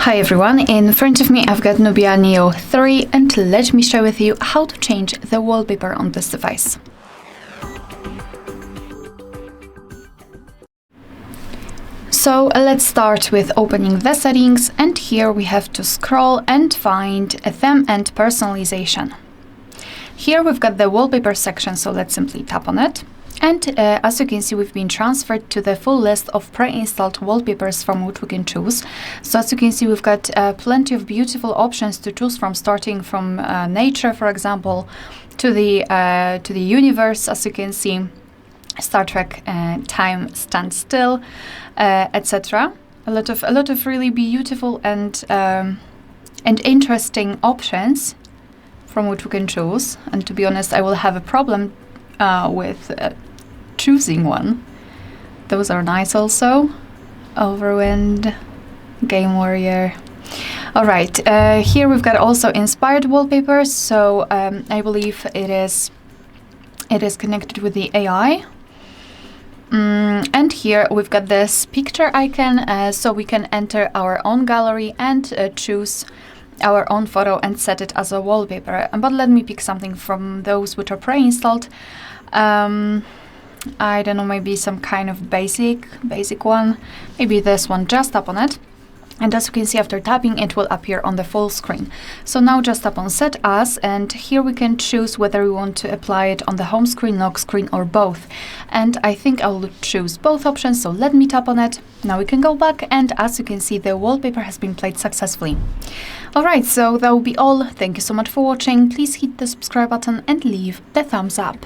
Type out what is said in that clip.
Hi everyone, in front of me I've got NUBIA Neo 3 and let me share with you how to change the wallpaper on this device. So let's start with opening the settings, and here we have to scroll and find Theme and Personalization. Here we've got the wallpaper section, so let's simply tap on it. And as you can see, we've been transferred to the full list of pre-installed wallpapers from which we can choose. So as you can see, we've got plenty of beautiful options to choose from, starting from nature, for example, to the universe, as you can see, Star Trek, Time Stand Still, etc. A lot of really beautiful and interesting options from which we can choose. And to be honest, I will have a problem with choosing one. Those are nice also. Overwind, Game Warrior. All right, here we've got also inspired wallpapers. So I believe it is connected with the AI. And here we've got this picture icon, so we can enter our own gallery and choose our own photo and set it as a wallpaper. But let me pick something from those which are pre-installed. I don't know, maybe some kind of basic one. Maybe this one. Just tap on it. And as you can see, after tapping, it will appear on the full screen. So now just tap on Set As, and here we can choose whether we want to apply it on the home screen, lock screen, or both. And I think I'll choose both options, so let me tap on it. Now we can go back, and as you can see, the wallpaper has been played successfully. Alright, so that will be all. Thank you so much for watching. Please hit the subscribe button and leave the thumbs up.